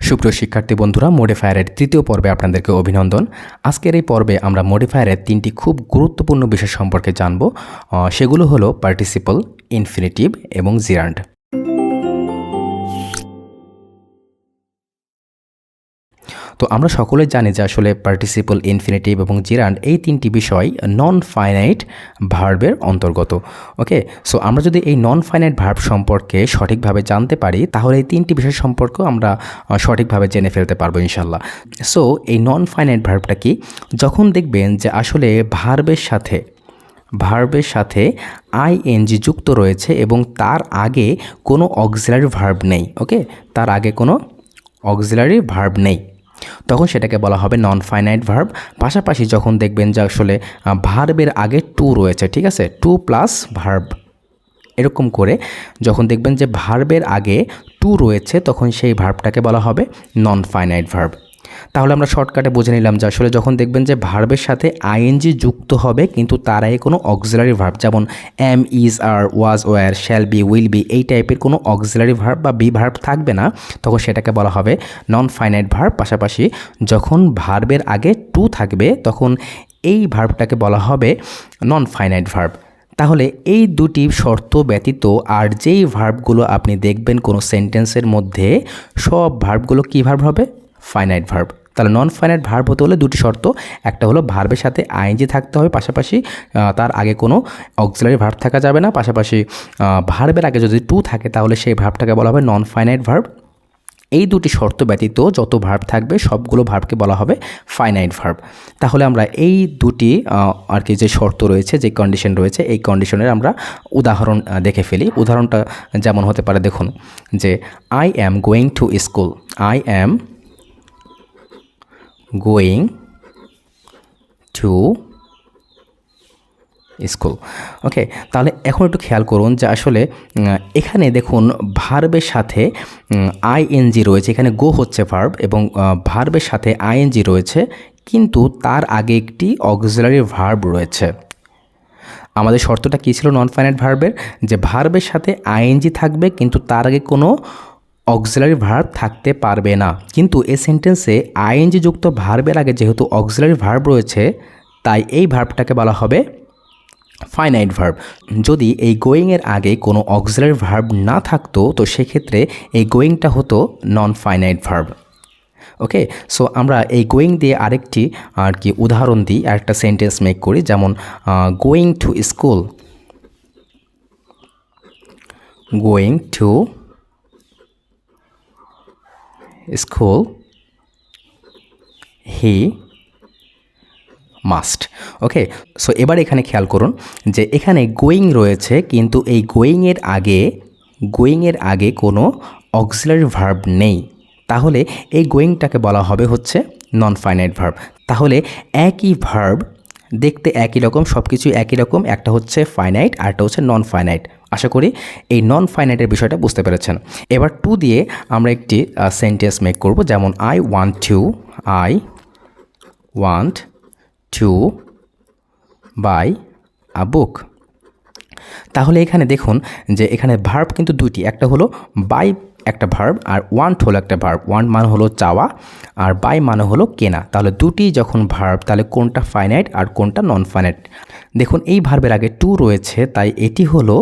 সুপ্রিয় শিক্ষার্থী বন্ধুরা, মডিফায়ারের তৃতীয় পর্বে আপনাদেরকে অভিনন্দন। আজকের এই পর্বে আমরা মডিফায়ারের তিনটি খুব গুরুত্বপূর্ণ বিষয় সম্পর্কে জানব। সেগুলো হলো পার্টিসিপল, ইনফিনিটিভ এবং জিরান্ড। তো আমরা সকলে জানি যে আসলে পার্টিসিপল, ইনফিনিটিভ এবং জিরান্ড এই তিনটি বিষয় নন ফাইনাইট ভার্বের অন্তর্গত। ওকে, সো আমরা যদি এই নন ফাইনাইট ভার্ব সম্পর্কে সঠিকভাবে জানতে পারি তাহলে এই তিনটি বিষয় সম্পর্কেও আমরা সঠিকভাবে জেনে ফেলতে পারবো ইনশাল্লাহ। সো এই নন ফাইনাইট ভার্বটা কি? যখন দেখবেন যে আসলে ভার্বের সাথে আইএনজি যুক্ত রয়েছে এবং তার আগে কোনো অক্সিলারি ভার্ব নেই। ওকে, তার আগে কোনো অক্সিলারি ভার্ব নেই, তখন সেটাকে বলা হবে নন ফাইনাইট ভার্ব। পাশাপাশি যখন দেখবেন যে আসলে ভার্বের আগে টু রয়েছে, ঠিক আছে, টু প্লাস ভার্ব, এরকম করে যখন দেখবেন যে ভার্বের আগে টু রয়েছে তখন সেই ভার্বটাকে বলা হবে নন ফাইনাইট ভার্ব। তাহলে আমরা শর্টকাটে বুঝে নিলাম যে আসলে যখন দেখবেন যে ভার্বের সাথে আইএনজি যুক্ত হবে কিন্তু তার আগে কোনো অক্সিলারি ভার্ব, যেমন am, is, are, was, were, shall be, will be, এই টাইপের কোনো অক্সিলারি ভার্ব বা বি ভার্ব থাকবে না, তখন সেটাকে বলা হবে নন ফাইনাইট ভার্ব। পাশাপাশি যখন ভার্বের আগে টু থাকবে তখন এই ভার্বটাকে বলা হবে নন ফাইনাইট ভার্ব। তাহলে এই দুটি শর্ত ব্যতীত আর যেই ভার্বগুলো আপনি দেখবেন কোনো সেন্টেন্সের মধ্যে, সব ভার্বগুলো কী ভার্ব হবে? Finite verb. তাহলে নন ফাইনাইট ভার্ব হতে হলে দুটি শর্ত, একটা হলো ভার্বের সাথে আইএনজি থাকতে হবে, পাশাপাশি তার আগে কোনো অক্সিলারি ভার্ব থাকা যাবে না, পাশাপাশি ভার্বের আগে যদি টু থাকে তাহলে সেই ভার্বটাকে বলা হবে নন ফাইনাইট ভার্ব। এই দুটি শর্ত ব্যতীত যত ভার্ব থাকবে সবগুলো ভার্বকে বলা হবে ফাইনাইট ভার্ব। তাহলে আমরা এই দুটি আর কি যে শর্ত রয়েছে, যে কন্ডিশন রয়েছে, এই কন্ডিশনের আমরা উদাহরণ দেখে ফেলি। উদাহরণটা যেমন হতে পারে, দেখুন যে I am going to school, I am going to school. Okay, তাহলে এখন একটু খেয়াল করুন যে আসলে এখানে দেখুন ভার্বের সাথে আইএনজি রয়েছে, এখানে গো হচ্ছে ভার্ব এবং ভার্বের সাথে আইএনজি রয়েছে, কিন্তু তার আগে একটি অক্সিলারি ভার্ব রয়েছে। আমাদের শর্তটা কী ছিল নন ফাইনাইট ভার্বের? যে ভার্বের সাথে আইএনজি থাকবে কিন্তু তার আগে কোনো অক্সিলারি ভার্ব থাকতে পারবে না। কিন্তু এই সেন্টেন্সে আইএনজি যুক্ত ভার্বের আগে যেহেতু অক্সিলারি ভার্ব রয়েছে, তাই এই ভার্বটাকে বলা হবে ফাইনাইট ভার্ব। যদি এই গোয়িংয়ের আগে কোনো অক্সিলারি ভার্ব না থাকতো তো সেক্ষেত্রে এই গোয়িংটা হতো নন ফাইনাইট ভার্ব। ওকে, সো আমরা এই গোয়িং দিয়ে আরেকটি আর কি উদাহরণ দিই, আরেকটা সেন্টেন্স মেক করি, যেমন going to school, going to school he must. Okay, so এবার এখানে খেয়াল করুন যে এখানে গোয়িং রয়েছে কিন্তু এই গোয়িংয়ের আগে কোনো অক্সিলারি ভার্ব নেই, তাহলে এই গোয়িংটাকে বলা হবে হচ্ছে নন ফাইনাইট ভার্ব। তাহলে একই ভার্ব, দেখতে একই রকম, সব কিছু একই রকম, একটা হচ্ছে ফাইনাইট আর একটা হচ্ছে নন ফাইনাইট। আশা করি এই নন ফাইনাইটের বিষয়টা বুঝতে পেরেছেন। এবার টু দিয়ে আমরা একটি সেন্টেন্স মেক করব, যেমন আই ওয়ান্ট টু বাই আ বুক। তাহলে এখানে দেখুন যে এখানে ভার্ব কিন্তু দুইটি, একটা হলো বাই একটা ভার্ব আর ওয়ান্ট হলো একটা ভার্ব। ওয়ান্ট মানে হলো চাওয়া আর বাই মানে হলো কেনা। তাহলে দুটি যখন ভার্ব, তাহলে কোনটা ফাইনাইট আর কোনটা নন ফাইনাইট? দেখুন এই ভার্বের আগে টু রয়েছে তাই এটি হলো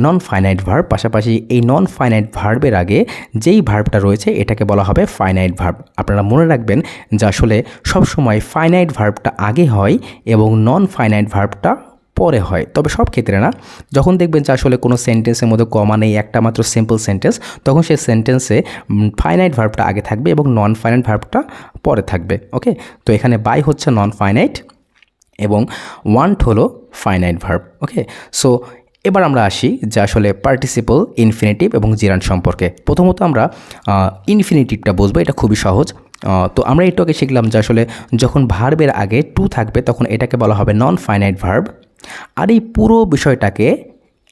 নন ফাইনাইট ভার্ব। পাশাপাশি এই নন ফাইনাইট ভার্বের আগে যেই ভার্বটা রয়েছে এটাকে বলা হবে ফাইনাইট ভার্ব। আপনারা মনে রাখবেন যে আসলে সবসময় ফাইনাইট ভার্বটা আগে হয় এবং নন ফাইনাইট ভার্বটা পরে হয়, তবে সব ক্ষেত্রে না। যখন দেখবেন যে আসলে কোনো সেন্টেন্সের মধ্যে কমা নেই, একটা মাত্র সিম্পল সেন্টেন্স, তখন সেই সেন্টেন্সে ফাইনাইট ভার্বটা আগে থাকবে এবং নন ফাইনাইট ভার্বটা পরে থাকবে। ওকে, তো এখানে বাই হচ্ছে নন ফাইনাইট এবং ওয়ান্ট হলো ফাইনাইট ভার্ব। ওকে, সো এবার আমরা আসি যে আসলে পার্টিসিপল, ইনফিনিটিভ এবং জিরান্ড সম্পর্কে। প্রথমত আমরা ইনফিনিটিভটা বুঝবো, এটা খুবই সহজ। তো আমরা এটাকে শিখলাম যে আসলে যখন ভার্বের আগে টু থাকবে তখন এটাকে বলা হবে নন ফাইনাইট ভার্ব, আর এই পুরো বিষয়টাকে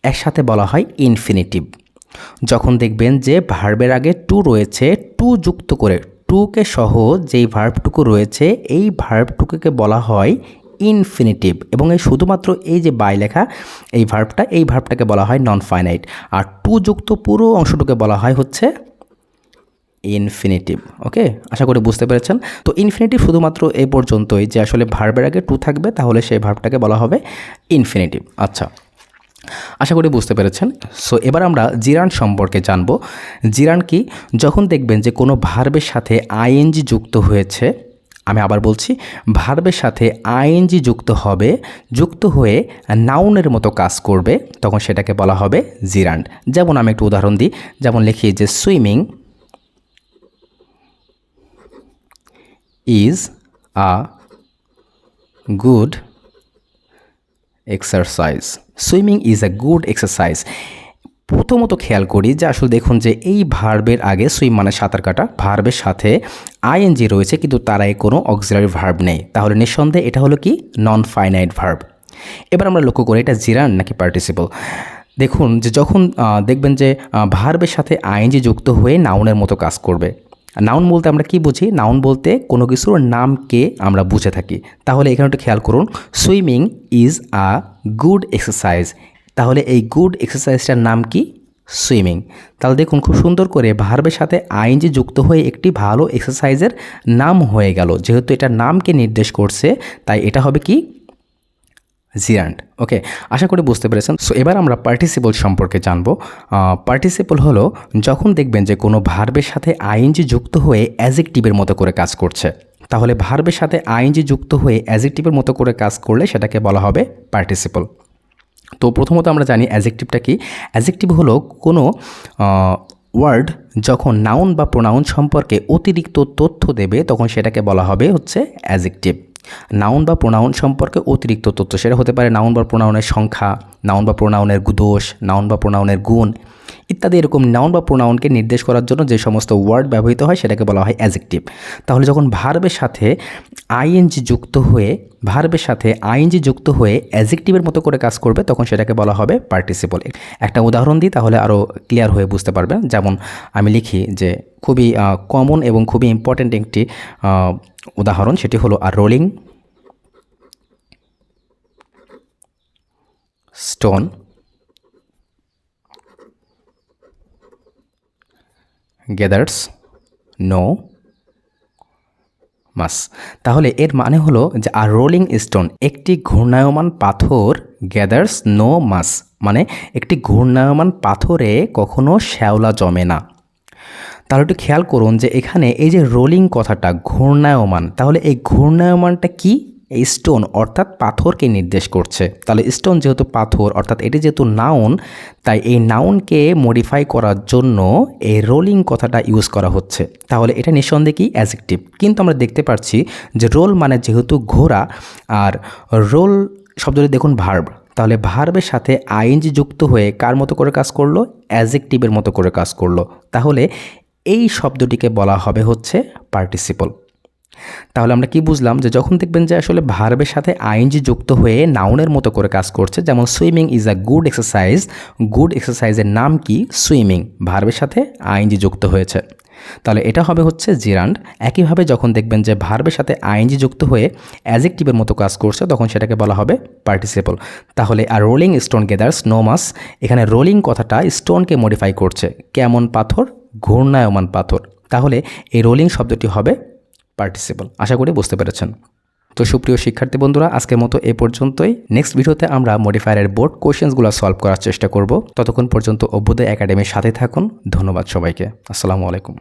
একসাথে বলা হয় ইনফিনিটিভ। যখন দেখবেন যে ভার্বের আগে টু রয়েছে, টু যুক্ত করে, টুকে সহ যেই ভার্বটুকু রয়েছে এই ভার্বটুকুকে বলা হয় ইনফিনিটিভ, এবং এই শুধুমাত্র এই যে বাই লেখা এই ভার্বটাকে বলা হয় নন ফাইনাইট, আর টু যুক্ত পুরো অংশটুকে বলা হয় হচ্ছে ইনফিনিটিভ। ওকে, আশা করি বুঝতে পেরেছেন। তো ইনফিনিটিভ শুধুমাত্র এই পর্যন্তই যে আসলে ভার্বের আগে টু থাকবে, তাহলে সেই ভার্বটাকে বলা হবে ইনফিনিটিভ। আচ্ছা, আশা করি বুঝতে পেরেছেন। সো এবার আমরা জিরান্ড সম্পর্কে জানব। জিরান্ড কি? যখন দেখবেন যে কোনো ভার্বের সাথে আইএনজি যুক্ত হয়েছে, আমি আবার বলছি, ভার্বের সাথে আইএনজি যুক্ত হবে, যুক্ত হয়ে নাউনের মতো কাজ করবে, তখন সেটাকে বলা হবে জিরান্ড। যেমন আমি একটু উদাহরণ দিই, যেমন লিখি যে swimming is a good exercise. Swimming is a good exercise. প্রথমত খেয়াল করি যে আসলে দেখুন যে এই ভার্বের আগে সুইম মানে সাঁতার কাটা, ভার্বের সাথে আইএনজি রয়েছে কিন্তু তার আগে কোনো অক্সিলারি ভার্ব নেই, তাহলে নিঃসন্দেহে এটা হলো কি নন ফাইনাইট ভার্ব। এবার আমরা লক্ষ্য করি এটা জিরান্ড নাকি পার্টিসিপল। দেখুন যে যখন দেখবেন যে ভার্বের সাথে আইএনজি যুক্ত হয়ে নাউনের মতো কাজ করবে। নাউন বলতে আমরা কি বুঝি? নাউন বলতে কোনো কিছুর নামকে আমরা বুঝে থাকি। তাহলে এখানে একটু খেয়াল করুন, swimming is a good exercise. তাহলে এই গুড এক্সারসাইজটার নাম কি? সুইমিং। তাহলে দেখুন খুব সুন্দর করে ভার্বের সাথে আইএনজি যুক্ত হয়ে একটি ভালো এক্সারসাইজের নাম হয়ে গেল। যেহেতু এটা নামকে নির্দেশ করছে, তাই এটা হবে কি? জিরান্ড। ওকে, আশা করি বুঝতে পেরেছেন। সো এবার আমরা পার্টিসিপল সম্পর্কে জানব। পার্টিসিপল হলো যখন দেখবেন যে কোনো ভার্বের সাথে আইএনজি যুক্ত হয়ে অ্যাজেক্টিভের মতো করে কাজ করছে। তাহলে ভার্বের সাথে আইএনজি যুক্ত হয়ে অ্যাজেক্টিভের মতো করে কাজ করলে সেটাকে বলা হবে পার্টিসিপল। তো প্রথমত আমরা জানি অ্যাজেক্টিভটা কি। অ্যাজেক্টিভ হলো কোনো ওয়ার্ড যখন নাউন বা প্রোনাউন সম্পর্কে অতিরিক্ত তথ্য দেবে, তখন সেটাকে বলা হবে হচ্ছে অ্যাজেক্টিভ। নাউন বা প্রোনাউন সম্পর্কে অতিরিক্ত তথ্য, সেটা হতে পারে নাউন বা প্রোনাউনের সংখ্যা, নাউন বা প্রোনাউনের দোষ, নাউন বা প্রোনাউনের গুণ ইত্যাদি। এরকম নাউন বা প্রোনাউনকে নির্দেশ করার জন্য যে সমস্ত ওয়ার্ড ব্যবহৃত হয় সেটাকে বলা হয় অ্যাজেক্টিভ। তাহলে যখন ভার্বের সাথে আইএনজি যুক্ত হয়ে অ্যাজেক্টিভের মতো করে কাজ করবে, তখন সেটাকে বলা হবে পার্টিসিপল। একটা উদাহরণ দিই তাহলে আরও ক্লিয়ার হয়ে বুঝতে পারবেন। যেমন আমি লিখি যে খুবই কমন এবং খুবই ইম্পর্ট্যান্ট একটি উদাহরণ, সেটি হলো আর রোলিং স্টোন গ্যাদার্স নো মাস। তাহলে এর মানে হলো যে আর রোলিং স্টোন, একটি ঘূর্ণায়মান পাথর, গ্যাদার্স নো মাস মানে একটি ঘূর্ণায়মান পাথরে কখনো শ্যাওলা জমে না। তাহলে একটু খেয়াল করুন যে এখানে এই যে রোলিং কথাটা ঘূর্ণায়মান, তাহলে এই ঘূর্ণায়মানটা কি? এই স্টোন অর্থাৎ পাথরকে নির্দেশ করছে। তাহলে স্টোন যেহেতু পাথর অর্থাৎ এটি যেহেতু নাউন, তাই এই নাউনকে মডিফাই করার জন্য এই রোলিং কথাটা ইউজ করা হচ্ছে। তাহলে এটা নিঃসন্দেহে কি? অ্যাজেক্টিভ। কিন্তু আমরা দেখতে পাচ্ছি যে রোল মানে যেহেতু ঘোড়া, আর রোল শব্দটি দেখুন ভার্ব, তাহলে ভার্বের সাথে আইএনজি যুক্ত হয়ে কার মতো করে কাজ করলো? অ্যাজেক্টিভের মতো করে কাজ করলো। তাহলে এই শব্দটিকে বলা হবে হচ্ছে পার্টিসিপল। তাহলে আমরা কি বুঝলাম? যে যখন দেখবেন যে আসলে ভার্বের সাথে আইএনজি যুক্ত হয়ে নাউনের মতো করে কাজ করছে, যেমন swimming is a good exercise, good এক্সারসাইজের নাম কি? সুইমিং, ভার্বের সাথে আইএনজি যুক্ত হয়েছে, তাহলে এটা হবে হচ্ছে জিরান্ড। একইভাবে যখন দেখবেন যে ভার্বের সাথে আইএনজি যুক্ত হয়ে অ্যাজেক্টিভের মতো কাজ করছে, তখন সেটাকে বলা হবে পার্টিসিপল। তাহলে আর রোলিং স্টোন গ্যাদার্স নো মাস, এখানে রোলিং কথাটা স্টোনকে মডিফাই করছে। কেমন পাথর? ঘূর্ণায়মান পাথর। তাহলে এই রোলিং শব্দটি হবে পার্টিসিপল। আশা করি বুঝতে পেরেছেন। তো সুপ্রিয় শিক্ষার্থী বন্ধুরা, আজকের মতো এ পর্যন্তই। নেক্সট ভিডিওতে আমরা মডিফায়ারের বোর্ড কোয়েশ্চেন্সগুলো সলভ করার চেষ্টা করব। ততক্ষণ পর্যন্ত অভ্যুদয় একাডেমির সাথে থাকুন। ধন্যবাদ সবাইকে। আসসালামু আলাইকুম।